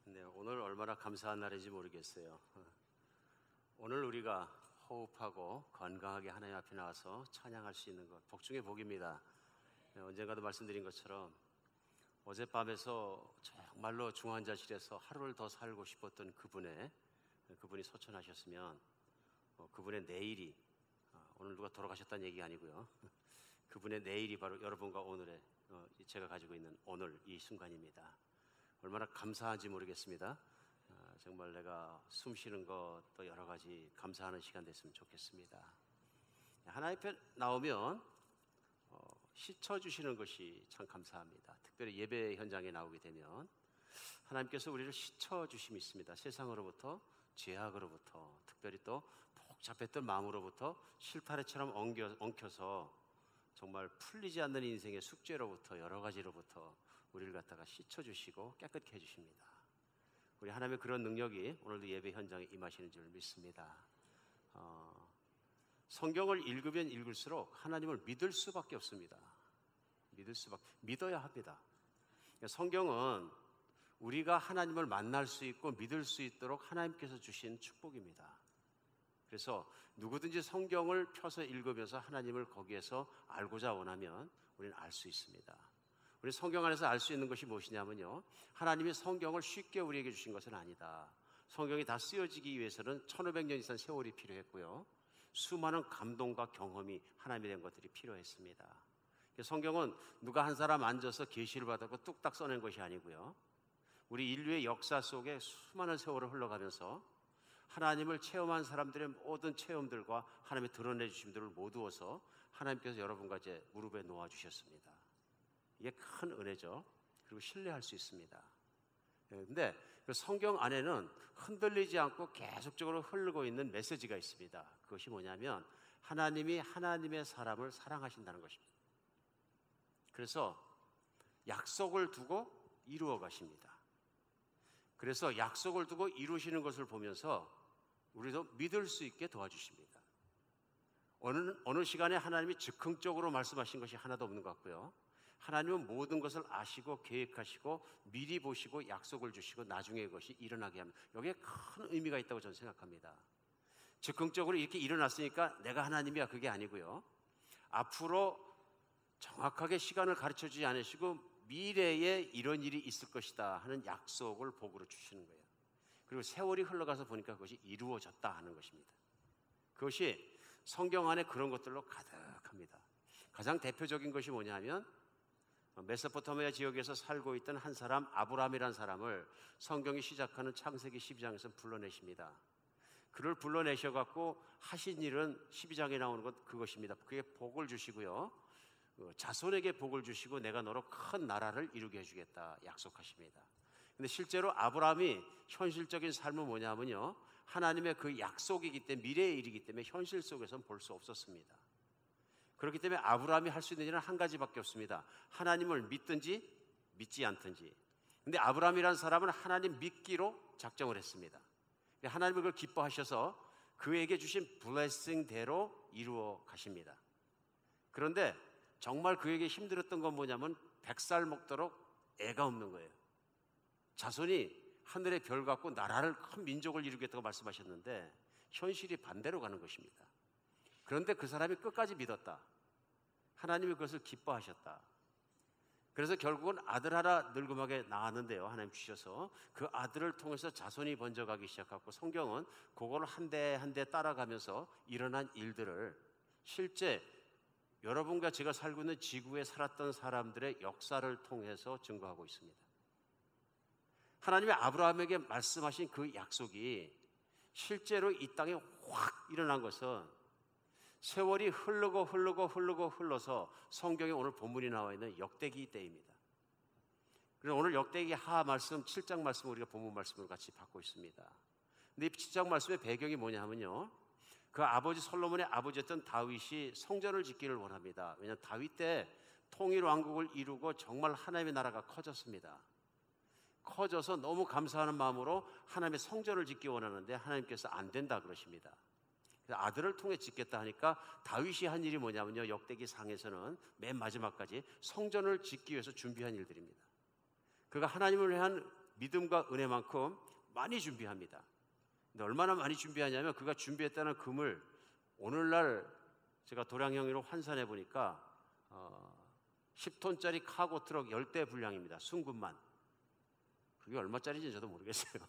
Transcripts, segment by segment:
네, 오늘 얼마나 감사한 날인지 모르겠어요. 오늘 우리가 호흡하고 건강하게 하나님 앞에 나와서 찬양할 수 있는 것, 복중의 복입니다. 언젠가도 말씀드린 것처럼 어젯밤에서 정말로 중환자실에서 하루를 더 살고 싶었던 그분이 소천하셨으면 그분의 내일이, 오늘 누가 돌아가셨다는 얘기가 아니고요, 그분의 내일이 바로 여러분과 오늘의 제가 가지고 있는 오늘 이 순간입니다. 얼마나 감사한지 모르겠습니다. 정말 내가 숨 쉬는 것, 또 여러 가지 감사하는 시간 됐으면 좋겠습니다. 하나님 앞에 나오면 씻어주시는 것이 참 감사합니다. 특별히 예배 현장에 나오게 되면 하나님께서 우리를 씻어주심이 있습니다. 세상으로부터, 죄악으로부터, 특별히 또 복잡했던 마음으로부터 실타래처럼 엉켜서 정말 풀리지 않는 인생의 숙제로부터, 여러 가지로부터 우리를 갖다가 씻어주시고 깨끗게 해주십니다. 우리 하나님의 그런 능력이 오늘도 예배 현장에 임하시는 줄 믿습니다. 성경을 읽으면 읽을수록 하나님을 믿을 수밖에 없습니다. 믿어야 합니다. 성경은 우리가 하나님을 만날 수 있고 믿을 수 있도록 하나님께서 주신 축복입니다. 그래서 누구든지 성경을 펴서 읽으면서 하나님을 거기에서 알고자 원하면 우리는 알 수 있습니다. 우리 성경 안에서 알 수 있는 것이 무엇이냐면요, 하나님이 성경을 쉽게 우리에게 주신 것은 아니다. 성경이 다 쓰여지기 위해서는 1500년 이상 세월이 필요했고요, 수많은 감동과 경험이 하나님이 된 것들이 필요했습니다. 성경은 누가 한 사람 앉아서 계시를 받았고 뚝딱 써낸 것이 아니고요, 우리 인류의 역사 속에 수많은 세월을 흘러가면서 하나님을 체험한 사람들의 모든 체험들과 하나님의 드러내 주심들을 모두어서 하나님께서 여러분과 이제 무릎에 놓아 주셨습니다. 이게 큰 은혜죠. 그리고 신뢰할 수 있습니다. 그런데 성경 안에는 흔들리지 않고 계속적으로 흐르고 있는 메시지가 있습니다. 그것이 뭐냐면 하나님이 하나님의 사람을 사랑하신다는 것입니다. 그래서 약속을 두고 이루어 가십니다. 그래서 약속을 두고 이루시는 것을 보면서 우리도 믿을 수 있게 도와주십니다. 어느 시간에 하나님이 즉흥적으로 말씀하신 것이 하나도 없는 것 같고요, 하나님은 모든 것을 아시고 계획하시고 미리 보시고 약속을 주시고 나중에 그것이 일어나게 합니다. 여기에 큰 의미가 있다고 저는 생각합니다. 즉흥적으로 이렇게 일어났으니까 내가 하나님이야, 그게 아니고요, 앞으로 정확하게 시간을 가르쳐 주지 않으시고 미래에 이런 일이 있을 것이다 하는 약속을 복으로 주시는 거예요. 그리고 세월이 흘러가서 보니까 그것이 이루어졌다 하는 것입니다. 그것이 성경 안에 그런 것들로 가득합니다. 가장 대표적인 것이 뭐냐면 메소포타미아 지역에서 살고 있던 한 사람, 아브라함이라는 사람을 성경이 시작하는 창세기 12장에서 불러내십니다. 그를 불러내셔갖고 하신 일은 12장에 나오는 것 그것입니다. 그게 복을 주시고요, 자손에게 복을 주시고 내가 너로 큰 나라를 이루게 해주겠다 약속하십니다. 근데 실제로 아브라함이 현실적인 삶은 뭐냐면요, 하나님의 그 약속이기 때문에, 미래의 일이기 때문에 현실 속에서는 볼 수 없었습니다. 그렇기 때문에 아브라함이 할 수 있는 일은 한 가지밖에 없습니다. 하나님을 믿든지 믿지 않든지. 근데 아브라함이라는 사람은 하나님 믿기로 작정을 했습니다. 하나님을 그걸 기뻐하셔서 그에게 주신 블레싱대로 이루어 가십니다. 그런데 정말 그에게 힘들었던 건 뭐냐면 100살 먹도록 애가 없는 거예요. 자손이 하늘의 별 같고 나라를, 큰 민족을 이루겠다고 말씀하셨는데 현실이 반대로 가는 것입니다. 그런데 그 사람이 끝까지 믿었다. 하나님이 그것을 기뻐하셨다. 그래서 결국은 아들 하나 늙음하게 낳았는데요, 하나님 주셔서 그 아들을 통해서 자손이 번져가기 시작하고 성경은 그걸 한 대 한 대 따라가면서 일어난 일들을 실제 여러분과 제가 살고 있는 지구에 살았던 사람들의 역사를 통해서 증거하고 있습니다. 하나님이 아브라함에게 말씀하신 그 약속이 실제로 이 땅에 확 일어난 것은 세월이 흘러서 성경에 오늘 본문이 나와 있는 역대기 때입니다. 그래서 오늘 역대기 하 말씀 7장 말씀 우리가 본문 말씀으로 같이 받고 있습니다. 근데 이 7장 말씀의 배경이 뭐냐면요, 그 아버지 솔로몬의 아버지였던 다윗이 성전을 짓기를 원합니다. 왜냐하면 다윗 때 통일 왕국을 이루고 정말 하나님의 나라가 커졌습니다. 커져서 너무 감사하는 마음으로 하나님의 성전을 짓기 원하는데 하나님께서 안 된다 그러십니다. 그래서 아들을 통해 짓겠다 하니까 다윗이 한 일이 뭐냐면요, 역대기 상에서는 맨 마지막까지 성전을 짓기 위해서 준비한 일들입니다. 그가 하나님을 위한 믿음과 은혜만큼 많이 준비합니다. 근데 얼마나 많이 준비하냐면 그가 준비했다는 금을 오늘날 제가 도량형으로 환산해 보니까 10톤짜리 카고 트럭 10대 분량입니다. 순금만. 그게 얼마짜리인지 저도 모르겠어요.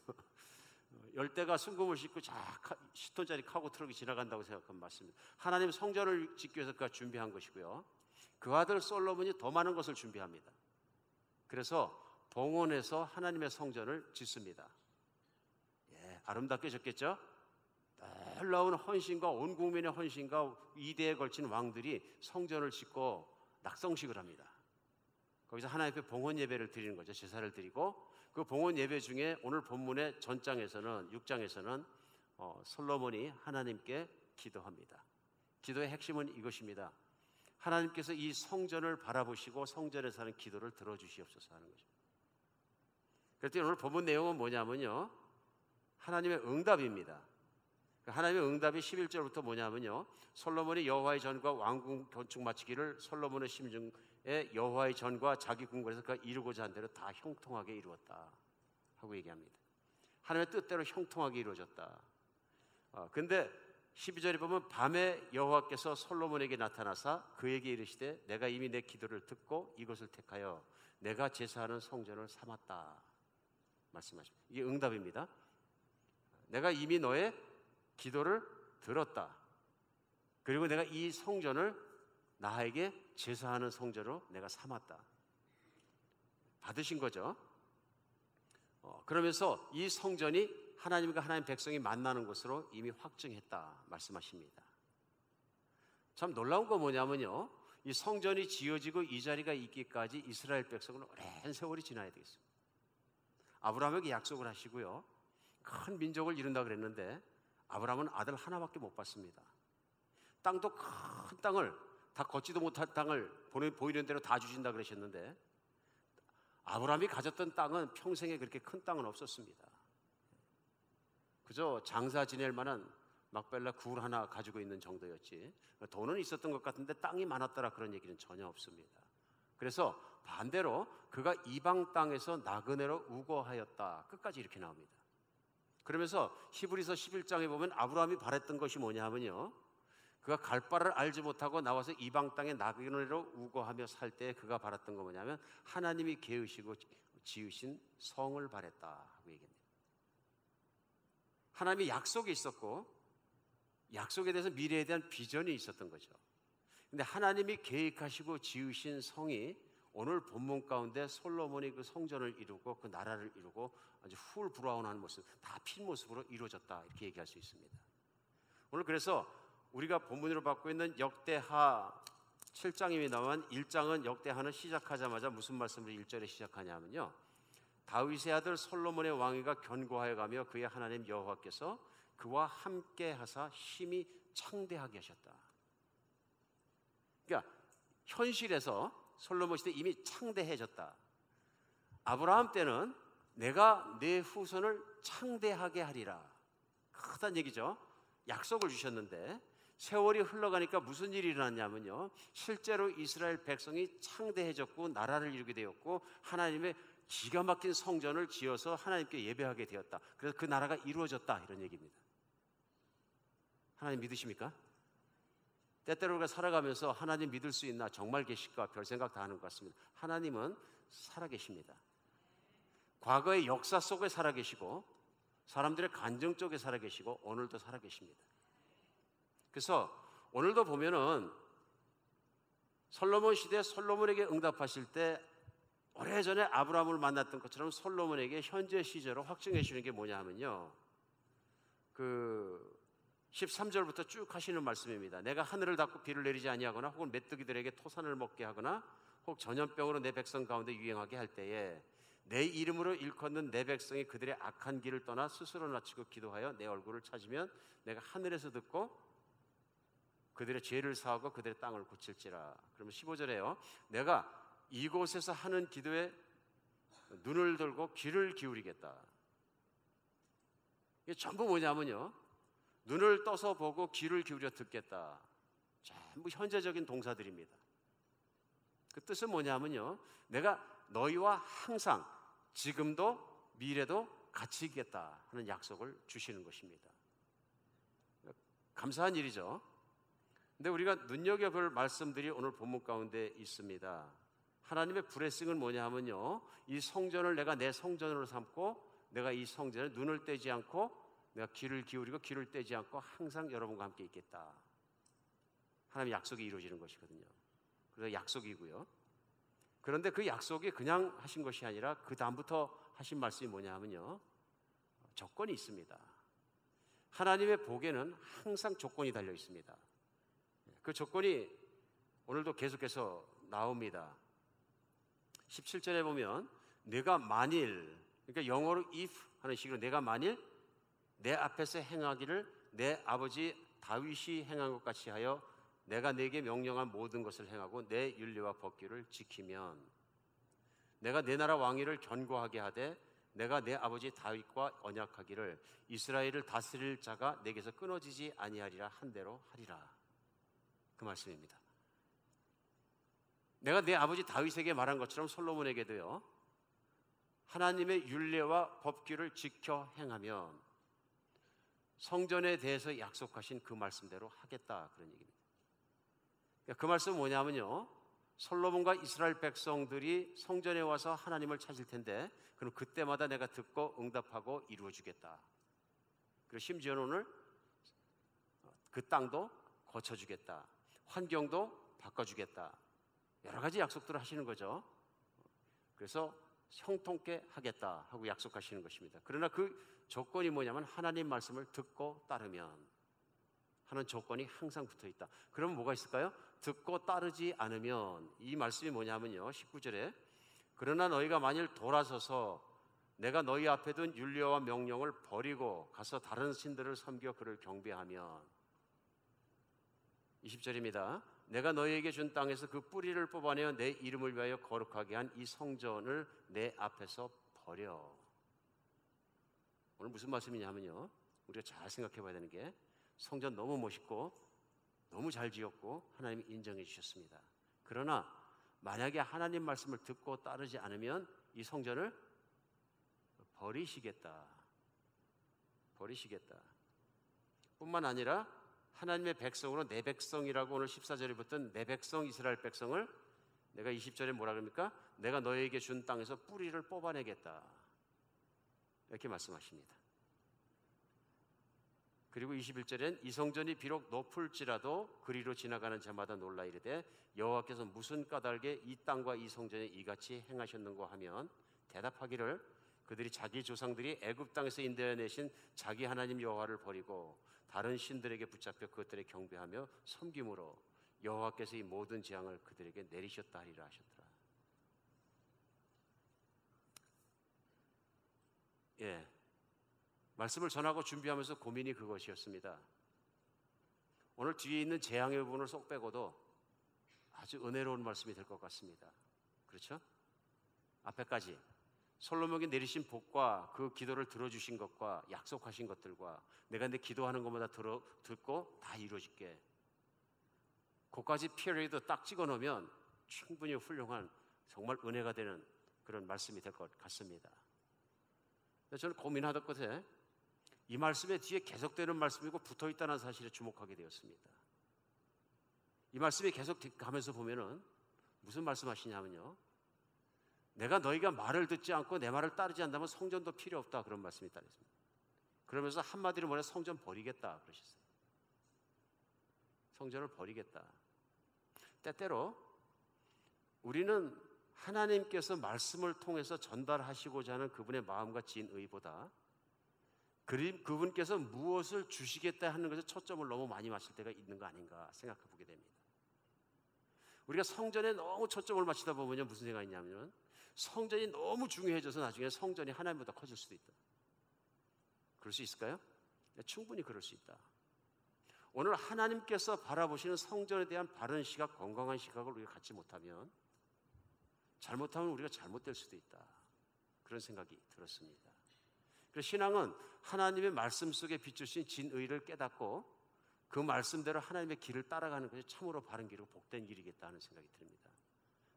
10대가 순금을 싣고 10톤짜리 카고 트럭이 지나간다고 생각하면 맞습니다. 하나님 성전을 짓기 위해서 그가 준비한 것이고요. 그 아들 솔로몬이 더 많은 것을 준비합니다. 그래서 봉헌해서 하나님의 성전을 짓습니다. 예, 아름답게 짓겠죠? 놀라운 헌신과 온 국민의 헌신과 2대에 걸친 왕들이 성전을 짓고 낙성식을 합니다. 거기서 하나님 앞에 봉헌 예배를 드리는 거죠. 제사를 드리고 그 봉헌 예배 중에 오늘 본문의 전장에서는 6장에서는 솔로몬이 하나님께 기도합니다. 기도의 핵심은 이것입니다. 하나님께서 이 성전을 바라보시고 성전에서 하는 기도를 들어주시옵소서 하는 거죠. 그랬더니 오늘 본문 내용은 뭐냐면요, 하나님의 응답입니다. 하나님의 응답이 11절부터 뭐냐면요, 솔로몬이 여호와의 전과 왕궁 건축 마치기를 솔로몬의 심중에 여호와의 전과 자기 궁궐에서 그가 이루고자 한 대로 다 형통하게 이루었다 하고 얘기합니다. 하나님의 뜻대로 형통하게 이루어졌다. 근데 12절에 보면 밤에 여호와께서 솔로몬에게 나타나사 그에게 이르시되 내가 이미 내 기도를 듣고 이것을 택하여 내가 제사하는 성전을 삼았다 말씀하십니다. 이게 응답입니다. 내가 이미 너의 기도를 들었다. 그리고 내가 이 성전을 나에게 제사하는 성전으로 내가 삼았다. 받으신 거죠. 그러면서 이 성전이 하나님과 하나님 백성이 만나는 곳으로 이미 확증했다 말씀하십니다. 참 놀라운 건 뭐냐면요, 이 성전이 지어지고 이 자리가 있기까지 이스라엘 백성은 오랜 세월이 지나야 되겠습니다. 아브라함에게 약속을 하시고요, 큰 민족을 이룬다 그랬는데 아브라함은 아들 하나밖에 못 받습니다. 땅도 큰 땅을, 다 걷지도 못할 땅을 보이는 대로 다 주신다 그러셨는데 아브라함이 가졌던 땅은 평생에 그렇게 큰 땅은 없었습니다. 그저 장사 지낼 만한 막벨라 굴 하나 가지고 있는 정도였지 돈은 있었던 것 같은데 땅이 많았더라 그런 얘기는 전혀 없습니다. 그래서 반대로 그가 이방 땅에서 나그네로 우거하였다 끝까지 이렇게 나옵니다. 그러면서 히브리서 11장에 보면 아브라함이 바랬던 것이 뭐냐면요, 그가 갈 바를 알지 못하고 나와서 이방 땅에 나그네로 우거하며 살 때 그가 바랐던 거 뭐냐면 하나님이 계으시고 지으신 성을 바랬다 하고 얘기합니다. 하나님의 약속이 있었고 약속에 대해서 미래에 대한 비전이 있었던 거죠. 근데 하나님이 계획하시고 지으신 성이 오늘 본문 가운데 솔로몬이 그 성전을 이루고 그 나라를 이루고 아주 훌브라운한 모습, 다 핀 모습으로 이루어졌다 이렇게 얘기할 수 있습니다. 오늘 그래서 우리가 본문으로 받고 있는 역대하 7장입니다만 1장은 역대하는 시작하자마자 무슨 말씀으로 1절에 시작하냐면요, 다윗의 아들 솔로몬의 왕위가 견고하여 가며 그의 하나님 여호와께서 그와 함께 하사 심히 창대하게 하셨다. 그러니까 현실에서 솔로몬 시대 이미 창대해졌다. 아브라함 때는 내가 내 후손을 창대하게 하리라 크다는 얘기죠. 약속을 주셨는데 세월이 흘러가니까 무슨 일이 일어났냐면요, 실제로 이스라엘 백성이 창대해졌고 나라를 이루게 되었고 하나님의 기가 막힌 성전을 지어서 하나님께 예배하게 되었다. 그래서 그 나라가 이루어졌다 이런 얘기입니다. 하나님 믿으십니까? 때때로 우리가 살아가면서 하나님 믿을 수 있나 정말 계실까 별 생각 다 하는 것 같습니다. 하나님은 살아계십니다. 과거의 역사 속에 살아계시고 사람들의 간증 속에 살아계시고 오늘도 살아계십니다. 그래서 오늘도 보면은 솔로몬 시대 솔로몬에게 응답하실 때 오래전에 아브라함을 만났던 것처럼 솔로몬에게 현재 시제로 확증해 주는 게 뭐냐 하면요, 그 13절부터 쭉 하시는 말씀입니다. 내가 하늘을 닫고 비를 내리지 아니하거나 혹은 메뚜기들에게 토산을 먹게 하거나 혹 전염병으로 내 백성 가운데 유행하게 할 때에 내 이름으로 일컫는 내 백성이 그들의 악한 길을 떠나 스스로 낮추고 기도하여 내 얼굴을 찾으면 내가 하늘에서 듣고 그들의 죄를 사하고 그들의 땅을 고칠지라. 그러면 15절에요, 내가 이곳에서 하는 기도에 눈을 들고 귀를 기울이겠다. 이게 전부 뭐냐면요, 눈을 떠서 보고 귀를 기울여 듣겠다. 전부 현재적인 동사들입니다. 그 뜻은 뭐냐면요, 내가 너희와 항상 지금도 미래도 같이 있겠다 하는 약속을 주시는 것입니다. 감사한 일이죠. 근데 우리가 눈여겨볼 말씀들이 오늘 본문 가운데 있습니다. 하나님의 블레싱은 뭐냐 하면요, 이 성전을 내가 내 성전으로 삼고 내가 이 성전에 눈을 떼지 않고 내가 귀를 기울이고 귀를 떼지 않고 항상 여러분과 함께 있겠다. 하나님의 약속이 이루어지는 것이거든요. 그래서 약속이고요. 그런데 그 약속이 그냥 하신 것이 아니라 그 다음부터 하신 말씀이 뭐냐 하면요, 조건이 있습니다. 하나님의 복에는 항상 조건이 달려 있습니다. 그 조건이 오늘도 계속해서 나옵니다. 17절에 보면 내가 만일, 그러니까 영어로 if 하는 식으로 내가 만일 내 앞에서 행하기를 내 아버지 다윗이 행한 것 같이 하여 내가 네게 명령한 모든 것을 행하고 내 율례와 법규를 지키면 내가 내 나라 왕위를 견고하게 하되 내가 내 아버지 다윗과 언약하기를 이스라엘을 다스릴 자가 내게서 끊어지지 아니하리라 한 대로 하리라. 그 말씀입니다. 내가 내 아버지 다윗에게 말한 것처럼 솔로몬에게도요, 하나님의 율례와 법규를 지켜 행하면 성전에 대해서 약속하신 그 말씀대로 하겠다, 그런 얘기입니다. 그 말씀은 뭐냐면요, 솔로몬과 이스라엘 백성들이 성전에 와서 하나님을 찾을 텐데 그럼 그때마다 내가 듣고 응답하고 이루어주겠다. 그리고 심지어는 오늘 그 땅도 고쳐주겠다, 환경도 바꿔주겠다, 여러 가지 약속들을 하시는 거죠. 그래서 형통케 하겠다 하고 약속하시는 것입니다. 그러나 그 조건이 뭐냐면 하나님 말씀을 듣고 따르면 하는 조건이 항상 붙어 있다. 그러면 뭐가 있을까요? 듣고 따르지 않으면, 이 말씀이 뭐냐면요, 19절에 그러나 너희가 만일 돌아서서 내가 너희 앞에 둔 율례와 명령을 버리고 가서 다른 신들을 섬겨 그를 경배하면, 20절입니다. 내가 너희에게 준 땅에서 그 뿌리를 뽑아내어 내 이름을 위하여 거룩하게 한 이 성전을 내 앞에서 버려. 오늘 무슨 말씀이냐면요, 우리가 잘 생각해 봐야 되는 게, 성전 너무 멋있고 너무 잘 지었고 하나님이 인정해 주셨습니다. 그러나 만약에 하나님 말씀을 듣고 따르지 않으면 이 성전을 버리시겠다. 뿐만 아니라 하나님의 백성으로 내 백성이라고 오늘 14절에 붙은 내 백성 이스라엘 백성을 내가 20절에 뭐라 그럽니까? 내가 너에게 준 땅에서 뿌리를 뽑아내겠다, 이렇게 말씀하십니다. 그리고 21절엔 이 성전이 비록 높을지라도 그리로 지나가는 자마다 놀라 이르되 여호와께서 무슨 까닭에 이 땅과 이 성전에 이같이 행하셨는고 하면 대답하기를 그들이 자기 조상들이 애굽 땅에서 인도해 내신 자기 하나님 여호와를 버리고 다른 신들에게 붙잡혀 그것들에 경배하며 섬김으로 여호와께서 이 모든 재앙을 그들에게 내리셨다 하리라 하셨더라. 예, 말씀을 전하고 준비하면서 고민이 그것이었습니다. 오늘 뒤에 있는 재앙의 부분을 쏙 빼고도 아주 은혜로운 말씀이 될 것 같습니다. 그렇죠? 앞에까지 솔로몬에게 내리신 복과 그 기도를 들어주신 것과 약속하신 것들과 내가 내 기도하는 것마다 듣고 다 이루어질게, 그까지 피어리도 딱 찍어놓으면 충분히 훌륭한, 정말 은혜가 되는 그런 말씀이 될 것 같습니다. 저는 고민하던 끝에 이 말씀의 뒤에 계속되는 말씀이고 붙어있다는 사실에 주목하게 되었습니다. 이 말씀이 계속 가면서 보면은 무슨 말씀하시냐면요, 내가 너희가 말을 듣지 않고 내 말을 따르지 않는다면 성전도 필요 없다, 그런 말씀이 따르습니다. 그러면서 한마디로 말해 성전 버리겠다 그러셨어요. 성전을 버리겠다. 때때로 우리는 하나님께서 말씀을 통해서 전달하시고자 하는 그분의 마음과 진의보다 그분께서 무엇을 주시겠다 하는 것에 초점을 너무 많이 맞출 때가 있는 거 아닌가 생각해 보게 됩니다. 우리가 성전에 너무 초점을 맞추다 보면 무슨 생각이 있냐면 성전이 너무 중요해져서 나중에 성전이 하나님보다 커질 수도 있다. 그럴 수 있을까요? 네, 충분히 그럴 수 있다. 오늘 하나님께서 바라보시는 성전에 대한 바른 시각, 건강한 시각을 우리가 갖지 못하면 잘못하면 우리가 잘못될 수도 있다, 그런 생각이 들었습니다. 그래서 신앙은 하나님의 말씀 속에 비추신 진의를 깨닫고 그 말씀대로 하나님의 길을 따라가는 것이 참으로 바른 길이고 복된 길이겠다 하는 생각이 듭니다.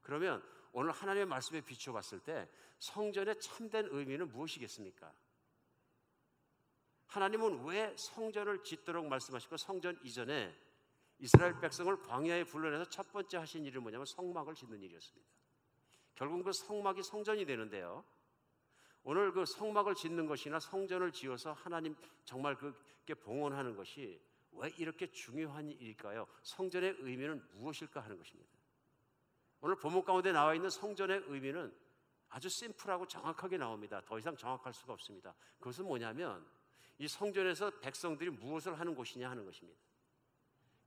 그러면 오늘 하나님의 말씀에 비추어 봤을 때 성전의 참된 의미는 무엇이겠습니까? 하나님은 왜 성전을 짓도록 말씀하시고 성전 이전에 이스라엘 백성을 광야에 불러내서 첫 번째 하신 일이 뭐냐면 성막을 짓는 일이었습니다. 결국 그 성막이 성전이 되는데요, 오늘 그 성막을 짓는 것이나 성전을 지어서 하나님 정말 그게 봉헌하는 것이 왜 이렇게 중요한 일일까요? 성전의 의미는 무엇일까 하는 것입니다. 오늘 본문 가운데 나와 있는 성전의 의미는 아주 심플하고 정확하게 나옵니다. 더 이상 정확할 수가 없습니다. 그것은 뭐냐면 이 성전에서 백성들이 무엇을 하는 곳이냐 하는 것입니다.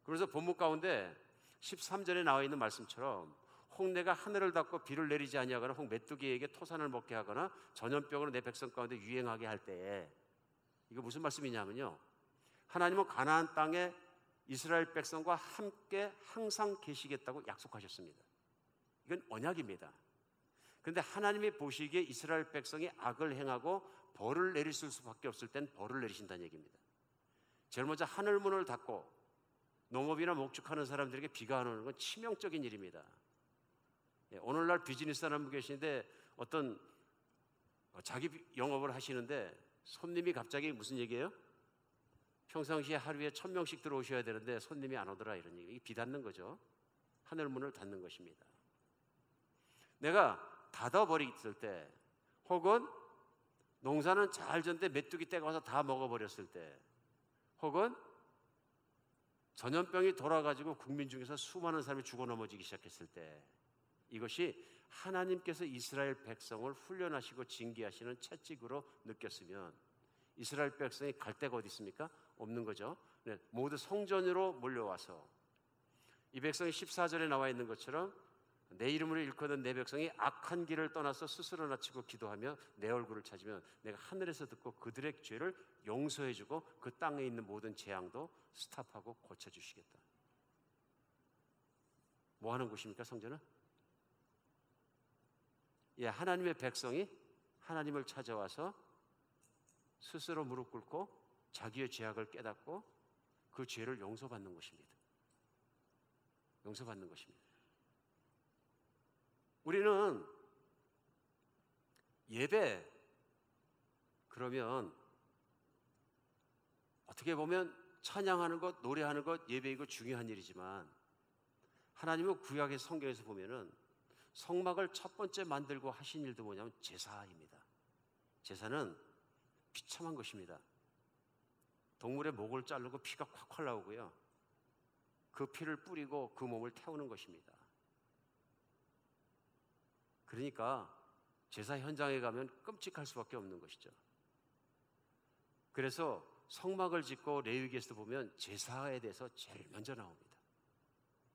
그래서 본문 가운데 13절에 나와 있는 말씀처럼 홍내가 하늘을 닫고 비를 내리지 아니하거나 혹 메뚜기에게 토산을 먹게 하거나 전염병으로 내 백성 가운데 유행하게 할 때에, 이거 무슨 말씀이냐면요, 하나님은 가나안 땅에 이스라엘 백성과 함께 항상 계시겠다고 약속하셨습니다. 이건 언약입니다. 그런데 하나님이 보시기에 이스라엘 백성이 악을 행하고 벌을 내리실 수밖에 없을 땐 벌을 내리신다는 얘기입니다. 제일 먼저 하늘문을 닫고 농업이나 목축하는 사람들에게 비가 안 오는 건 치명적인 일입니다. 오늘날 비즈니스 하는 분 계시는데 어떤 자기 영업을 하시는데 손님이 갑자기 무슨 얘기예요? 평상시에 하루에 1000명씩 들어오셔야 되는데 손님이 안 오더라, 이런 얘기. 이게 비 닫는 거죠. 하늘문을 닫는 것입니다. 내가 닫아버렸을 때, 혹은 농사는 잘 졌는데 메뚜기 떼가 와서 다 먹어버렸을 때, 혹은 전염병이 돌아가지고 국민 중에서 수많은 사람이 죽어 넘어지기 시작했을 때, 이것이 하나님께서 이스라엘 백성을 훈련하시고 징계하시는 채찍으로 느꼈으면 이스라엘 백성이 갈 데가 어디 있습니까? 없는 거죠. 네, 모두 성전으로 몰려와서 이 백성이 14절에 나와 있는 것처럼 내 이름으로 일컫는 내 백성이 악한 길을 떠나서 스스로 낮추고 기도하며 내 얼굴을 찾으면 내가 하늘에서 듣고 그들의 죄를 용서해주고 그 땅에 있는 모든 재앙도 스탑하고 고쳐주시겠다. 뭐 하는 곳입니까, 성전은? 예, 하나님의 백성이 하나님을 찾아와서 스스로 무릎 꿇고 자기의 죄악을 깨닫고 그 죄를 용서받는 것입니다. 용서받는 것입니다. 우리는 예배, 그러면 어떻게 보면 찬양하는 것, 노래하는 것, 예배이고 중요한 일이지만 하나님은 구약의 성경에서 보면은 성막을 첫 번째 만들고 하신 일도 뭐냐면 제사입니다. 제사는 비참한 것입니다. 동물의 목을 자르고 피가 콱콱 나오고요, 그 피를 뿌리고 그 몸을 태우는 것입니다. 그러니까 제사 현장에 가면 끔찍할 수밖에 없는 것이죠. 그래서 성막을 짓고 레위기에서 보면 제사에 대해서 제일 먼저 나옵니다.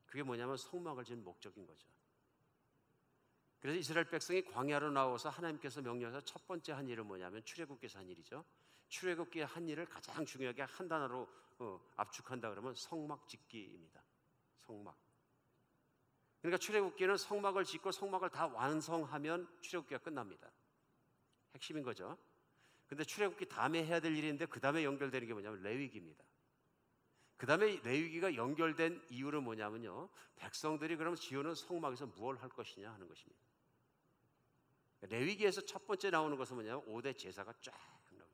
그게 뭐냐면 성막을 짓는 목적인 거죠. 그래서 이스라엘 백성이 광야로 나와서 하나님께서 명령해서 첫 번째 한 일은 뭐냐면 출애굽기에서 한 일이죠. 출애굽기에 한 일을 가장 중요하게 한 단어로 압축한다 그러면 성막 짓기입니다. 성막. 그러니까 출애굽기는 성막을 짓고 성막을 다 완성하면 출애굽기가 끝납니다. 핵심인 거죠. 근데 출애굽기 다음에 해야 될 일인데 그 다음에 연결되는 게 뭐냐면 레위기입니다. 그 다음에 레위기가 연결된 이유는 뭐냐면요, 백성들이 그럼 지어놓은 성막에서 무엇을 할 것이냐 하는 것입니다. 레위기에서 첫 번째 나오는 것은 뭐냐면 5대 제사가 쫙 나옵니다.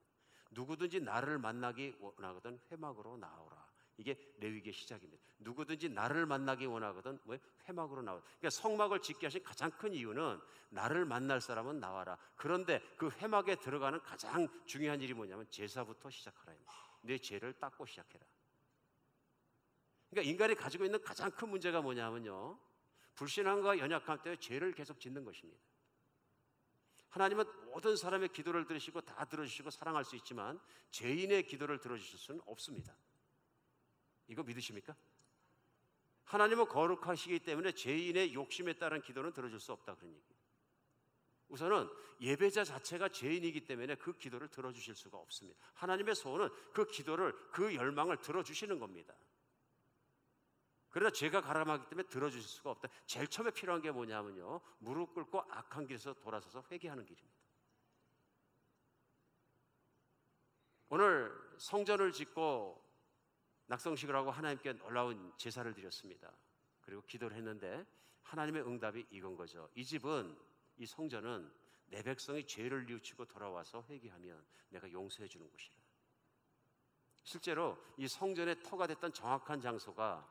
누구든지 나를 만나기 원하거든 회막으로 나오라. 이게 레위기의 시작입니다. 누구든지 나를 만나기 원하거든 왜? 회막으로 나오라. 그러니까 성막을 짓게 하신 가장 큰 이유는 나를 만날 사람은 나와라. 그런데 그 회막에 들어가는 가장 중요한 일이 뭐냐면 제사부터 시작하라. 내 죄를 닦고 시작해라. 그러니까 인간이 가지고 있는 가장 큰 문제가 뭐냐면요, 불신앙과 연약함 때문에 죄를 계속 짓는 것입니다. 하나님은 모든 사람의 기도를 들으시고 다 들어주시고 사랑할 수 있지만 죄인의 기도를 들어주실 수는 없습니다. 이거 믿으십니까? 하나님은 거룩하시기 때문에 죄인의 욕심에 따른 기도는 들어줄 수 없다, 그런 얘기예요. 우선은 예배자 자체가 죄인이기 때문에 그 기도를 들어주실 수가 없습니다. 하나님의 소원은 그 기도를, 그 열망을 들어주시는 겁니다. 그러나 죄가 가람하기 때문에 들어주실 수가 없다. 제일 처음에 필요한 게 뭐냐면요, 무릎 꿇고 악한 길에서 돌아서서 회개하는 길입니다. 오늘 성전을 짓고 낙성식을 하고 하나님께 놀라운 제사를 드렸습니다. 그리고 기도를 했는데 하나님의 응답이 이건 거죠. 이 집은, 이 성전은 내 백성이 죄를 뉘우치고 돌아와서 회개하면 내가 용서해 주는 곳이라. 실제로 이 성전의 터가 됐던 정확한 장소가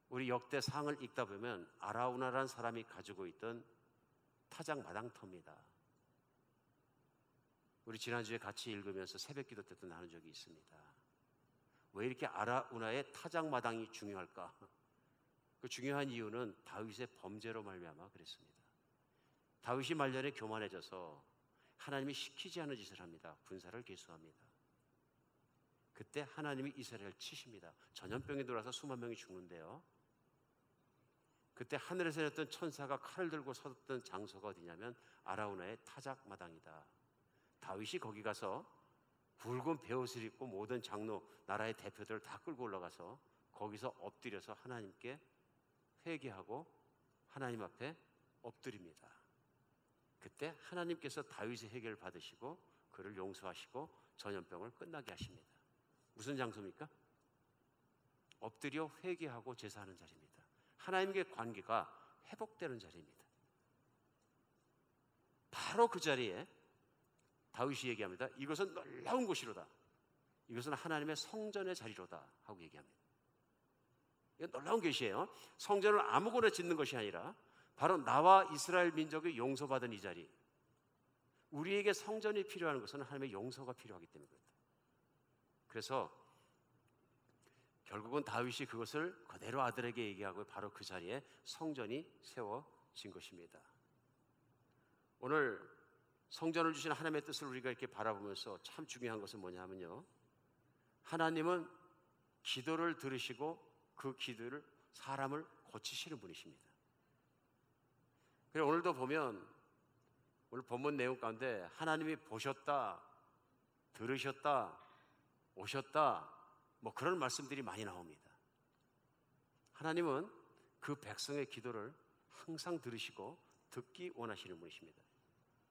우리 역대상을 읽다 보면 아라우나라는 사람이 가지고 있던 타작 마당터입니다. 우리 지난주에 같이 읽으면서 새벽기도 때도 나눈 적이 있습니다. 왜 이렇게 아라우나의 타작 마당이 중요할까? 그 중요한 이유는 다윗의 범죄로 말미암아 그랬습니다. 다윗이 말년에 교만해져서 하나님이 시키지 않은 짓을 합니다. 군사를 계수합니다. 그때 하나님이 이스라엘을 치십니다. 전염병이 들어와서 수만 명이 죽는데요. 그때 하늘에서 내렸던 천사가 칼을 들고 섰던 장소가 어디냐면 아라우나의 타작 마당이다. 다윗이 거기 가서 굵은 베옷을 입고 모든 장로, 나라의 대표들을 다 끌고 올라가서 거기서 엎드려서 하나님께 회개하고 하나님 앞에 엎드립니다. 그때 하나님께서 다윗의 회개를 받으시고 그를 용서하시고 전염병을 끝나게 하십니다. 무슨 장소입니까? 엎드려 회개하고 제사하는 자리입니다. 하나님과의 관계가 회복되는 자리입니다. 바로 그 자리에 다윗이 얘기합니다. 이것은 놀라운 곳이로다. 이것은 하나님의 성전의 자리로다 하고 얘기합니다. 이건 놀라운 계시예요. 성전을 아무거나 짓는 것이 아니라 바로 나와 이스라엘 민족이 용서받은 이 자리. 우리에게 성전이 필요한 것은 하나님의 용서가 필요하기 때문입니다. 그래서 결국은 다윗이 그것을 그대로 아들에게 얘기하고 바로 그 자리에 성전이 세워진 것입니다. 오늘 성전을 주신 하나님의 뜻을 우리가 이렇게 바라보면서 참 중요한 것은 뭐냐면요, 하나님은 기도를 들으시고 그 기도를 사람을 고치시는 분이십니다. 그래서 오늘도 보면 오늘 본문 내용 가운데 하나님이 보셨다, 들으셨다, 오셨다, 뭐 그런 말씀들이 많이 나옵니다. 하나님은 그 백성의 기도를 항상 들으시고 듣기 원하시는 분이십니다.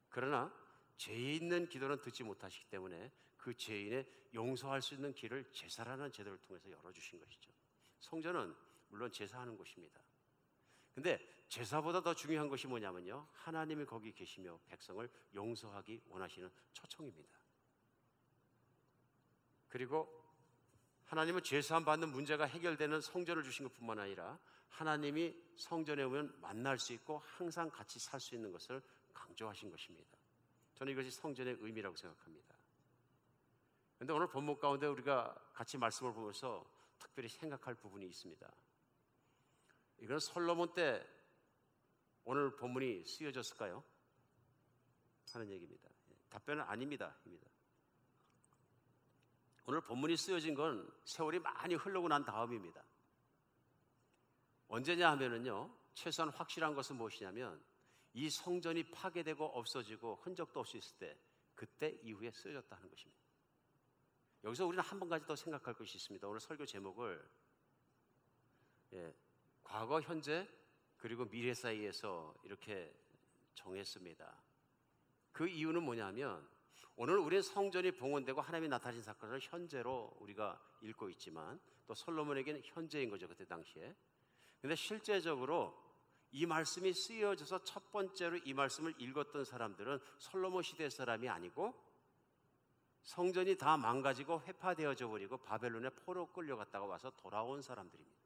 그러나 죄 있는 기도는 듣지 못하시기 때문에 그 죄인의 용서할 수 있는 길을 제사라는 제도를 통해서 열어주신 것이죠. 성전은 물론 제사하는 곳입니다. 근데 제사보다 더 중요한 것이 뭐냐면요, 하나님이 거기 계시며 백성을 용서하기 원하시는 초청입니다. 그리고 하나님은 죄사함 받는 문제가 해결되는 성전을 주신 것뿐만 아니라 하나님이 성전에 오면 만날 수 있고 항상 같이 살 수 있는 것을 강조하신 것입니다. 저는 이것이 성전의 의미라고 생각합니다. 그런데 오늘 본문 가운데 우리가 같이 말씀을 보면서 특별히 생각할 부분이 있습니다. 이건 솔로몬 때 오늘 본문이 쓰여졌을까요? 하는 얘기입니다. 답변은 아닙니다. 오늘 본문이 쓰여진 건 세월이 많이 흐르고 난 다음입니다. 언제냐 하면은요, 최소한 확실한 것은 무엇이냐면 이 성전이 파괴되고 없어지고 흔적도 없이 있을 때, 그때 이후에 쓰여졌다는 것입니다. 여기서 우리는 한 가지 더 생각할 것이 있습니다. 오늘 설교 제목을 과거, 현재, 그리고 미래 사이에서 이렇게 정했습니다. 그 이유는 뭐냐면 오늘 우리는 성전이 봉헌되고 하나님이 나타나신 사건을 현재로 우리가 읽고 있지만 또 솔로몬에게는 현재인 거죠, 그때 당시에. 근데 실제적으로 이 말씀이 쓰여져서 첫 번째로 이 말씀을 읽었던 사람들은 솔로몬 시대 사람이 아니고 성전이 다 망가지고 회파되어져 버리고 바벨론에 포로 끌려갔다가 와서 돌아온 사람들입니다.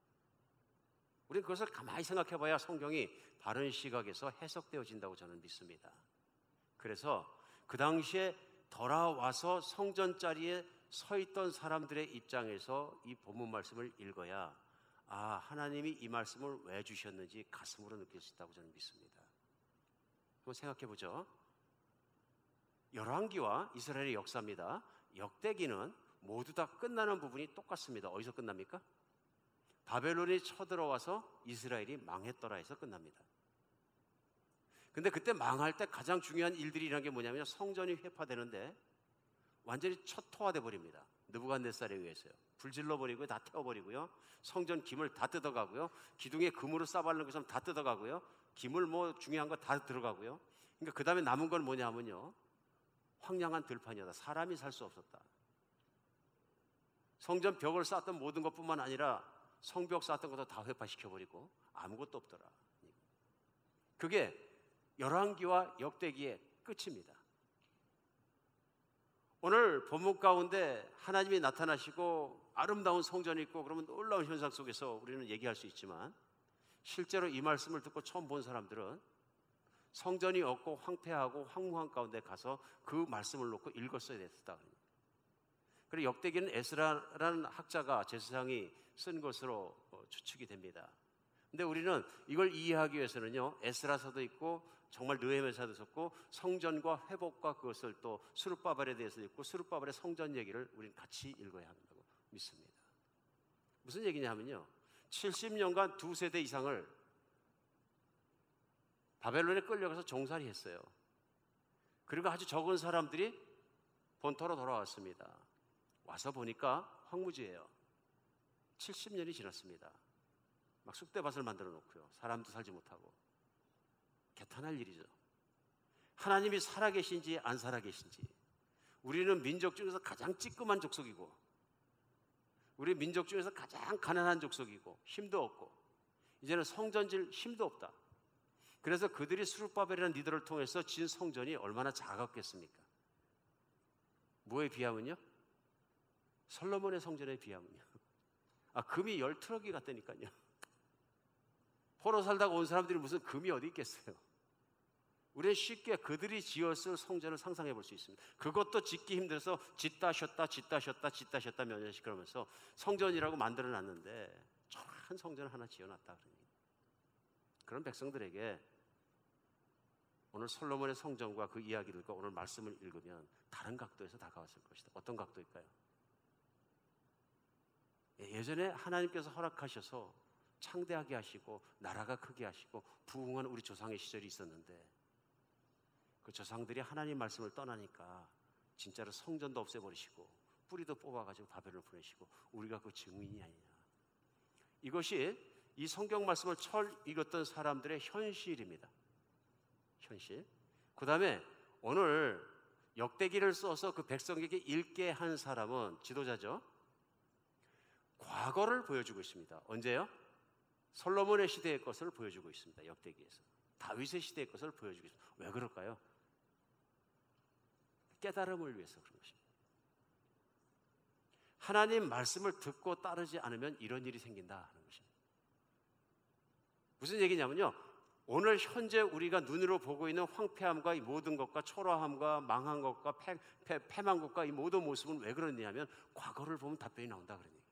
우리는 그것을 가만히 생각해 봐야 성경이 바른 시각에서 해석되어진다고 저는 믿습니다. 그래서 그 당시에 돌아와서 성전 자리에 서 있던 사람들의 입장에서 이 본문 말씀을 읽어야 하나님이 이 말씀을 왜 주셨는지 가슴으로 느낄 수 있다고 저는 믿습니다. 한번 생각해 보죠. 열왕기와 이스라엘의 역사입니다. 역대기는 모두 다 끝나는 부분이 똑같습니다. 어디서 끝납니까? 바벨론이 쳐들어와서 이스라엘이 망했더라 해서 끝납니다. 근데 그때 망할 때 가장 중요한 일들이라는 게 뭐냐면 성전이 회파되는데 완전히 초토화돼 버립니다. 느부갓네살에 의해서요. 불질러 버리고요, 다 태워버리고요, 성전 기물 다 뜯어가고요, 기둥에 금으로 싸바르는 것처럼 다 뜯어가고요, 기물 뭐 중요한 거 다 들어가고요. 그러니까 그 다음에 남은 건 뭐냐면요, 황량한 들판이었다. 사람이 살 수 없었다. 성전 벽을 쌓았던 모든 것뿐만 아니라 성벽 쌓았던 것도 다 회파시켜버리고 아무것도 없더라. 그게 열왕기와 역대기의 끝입니다. 오늘 본문 가운데 하나님이 나타나시고 아름다운 성전이 있고 그러면 놀라운 현상 속에서 우리는 얘기할 수 있지만, 실제로 이 말씀을 듣고 처음 본 사람들은 성전이 없고 황폐하고 황무한 가운데 가서 그 말씀을 놓고 읽었어야 됐다. 그리고 역대기는 에스라라는 학자가 제사장이 쓴 것으로 추측이 됩니다. 근데 우리는 이걸 이해하기 위해서는요, 에스라서도 있고 정말 느헤미야서도 있었고 성전과 회복과 그것을 또 스룹바벨에 대해서 읽고 스룹바벨의 성전 얘기를 우리는 같이 읽어야 한다고 믿습니다. 무슨 얘기냐면요, 70년간 2세대 이상을 바벨론에 끌려가서 종살이 했어요. 그리고 아주 적은 사람들이 본토로 돌아왔습니다. 와서 보니까 황무지예요. 70년이 지났습니다. 막 쑥대밭을 만들어 놓고요, 사람도 살지 못하고. 개탄할 일이죠. 하나님이 살아계신지 안 살아계신지. 우리는 민족 중에서 가장 찌끔한 족속이고, 우리 민족 중에서 가장 가난한 족속이고, 힘도 없고, 이제는 성전 질 힘도 없다. 그래서 그들이 스룹바벨이라는 리더를 통해서 진 성전이 얼마나 작았겠습니까? 뭐에 비하면요? 솔로몬의 성전에 비하면요, 금이 10트럭이 같다니까요. 포로 살다가 온 사람들이 무슨 금이 어디 있겠어요? 우리는 쉽게 그들이 지었을 성전을 상상해 볼 수 있습니다. 그것도 짓기 힘들어서 짓다 쉬었다 몇 년씩 그러면서 성전이라고 만들어 놨는데 저런 성전을 하나 지어놨다. 그런 백성들에게 오늘 솔로몬의 성전과 그 이야기들과 오늘 말씀을 읽으면 다른 각도에서 다가왔을 것이다. 어떤 각도일까요? 예전에 하나님께서 허락하셔서 창대하게 하시고 나라가 크게 하시고 부흥한 우리 조상의 시절이 있었는데, 그 조상들이 하나님 말씀을 떠나니까 진짜로 성전도 없애버리시고 뿌리도 뽑아가지고 바벨론을 보내시고 우리가 그 증인이 아니냐. 이것이 이 성경 말씀을 처음 읽었던 사람들의 현실입니다. 현실. 그 다음에 오늘 역대기를 써서 그 백성에게 읽게 한 사람은 지도자죠. 과거를 보여주고 있습니다. 언제요? 솔로몬의 시대의 것을 보여주고 있습니다. 역대기에서. 다윗의 시대의 것을 보여주고 있습니다. 왜 그럴까요? 깨달음을 위해서 그런 것입니다. 하나님 말씀을 듣고 따르지 않으면 이런 일이 생긴다 하는 것입니다. 무슨 얘기냐면요, 오늘 현재 우리가 눈으로 보고 있는 황폐함과 이 모든 것과 초라함과 망한 것과 패만 것과 이 모든 모습은 왜 그러냐면 과거를 보면 답변이 나온다 그런 얘기예요.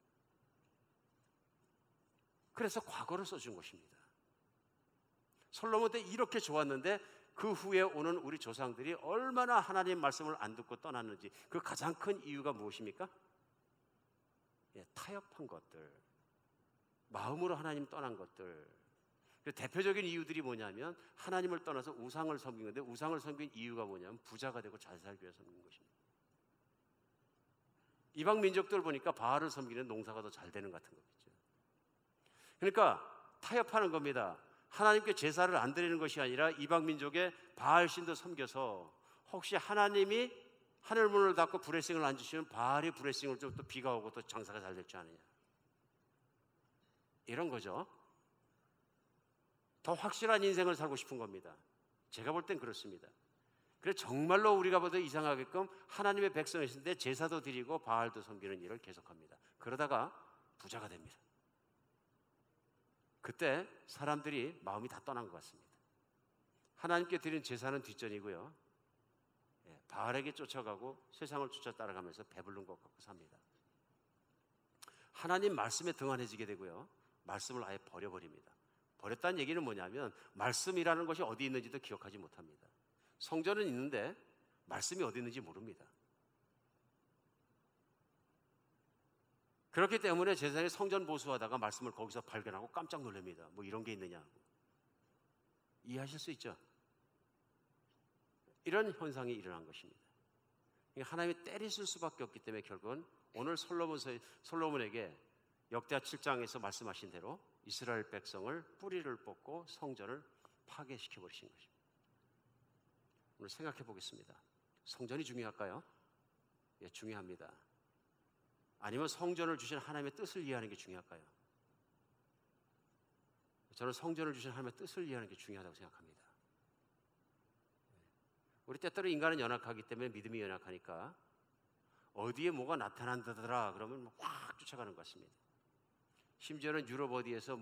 그래서 과거를 써준 것입니다. 솔로몬 때 이렇게 좋았는데 그 후에 오는 우리 조상들이 얼마나 하나님 말씀을 안 듣고 떠났는지, 그 가장 큰 이유가 무엇입니까? 타협한 것들, 마음으로 하나님 떠난 것들. 대표적인 이유들이 뭐냐면 하나님을 떠나서 우상을 섬긴 건데, 우상을 섬긴 이유가 뭐냐면 부자가 되고 잘 살기 위해서 섬긴 것입니다. 이방 민족들 보니까 바알을 섬기는 농사가 더 잘 되는 것 같은 거겠죠. 그러니까 타협하는 겁니다. 하나님께 제사를 안 드리는 것이 아니라 이방 민족의 바알 신도 섬겨서 혹시 하나님이 하늘 문을 닫고 브레싱을 안 주시면 바알이 브레싱을 좀 또 비가 오고 또 장사가 잘 될 줄 아느냐, 이런 거죠. 더 확실한 인생을 살고 싶은 겁니다. 제가 볼 땐 그렇습니다. 그래서 정말로 우리가 봐도 이상하게끔 하나님의 백성이신데 제사도 드리고 바알도 섬기는 일을 계속합니다. 그러다가 부자가 됩니다. 그때 사람들이 마음이 다 떠난 것 같습니다. 하나님께 드린 제사는 뒷전이고요, 바알에게 쫓아가고 세상을 쫓아 따라가면서 배부른 것 갖고 삽니다. 하나님 말씀에 등한해지게 되고요, 말씀을 아예 버려버립니다. 버렸다는 얘기는 뭐냐면 말씀이라는 것이 어디 있는지도 기억하지 못합니다. 성전은 있는데 말씀이 어디 있는지 모릅니다. 그렇기 때문에 제사장이 성전 보수하다가 말씀을 거기서 발견하고 깜짝 놀랍니다. 뭐 이런 게 있느냐 하고. 이해하실 수 있죠? 이런 현상이 일어난 것입니다. 하나님이 때리실 수밖에 없기 때문에 결국은 오늘 솔로몬에게 역대하 7장에서 말씀하신 대로 이스라엘 백성을 뿌리를 뽑고 성전을 파괴시켜 버리신 것입니다. 오늘 생각해 보겠습니다. 성전이 중요할까요? 예, 중요합니다. 아니면 성전을 주신 하나님의 뜻을 이해하는 게 중요할까요? 저는 성전을 주신 하나님의 뜻을 이해하는 게 중요하다고 생각합니다. 우리 때때로 인간은 연약하기 때문에 믿음이 연약하니까 어디에 뭐가 나타난다더라 그러면 확 쫓아가는 것 같습니다. 심지어는 유럽 어디에서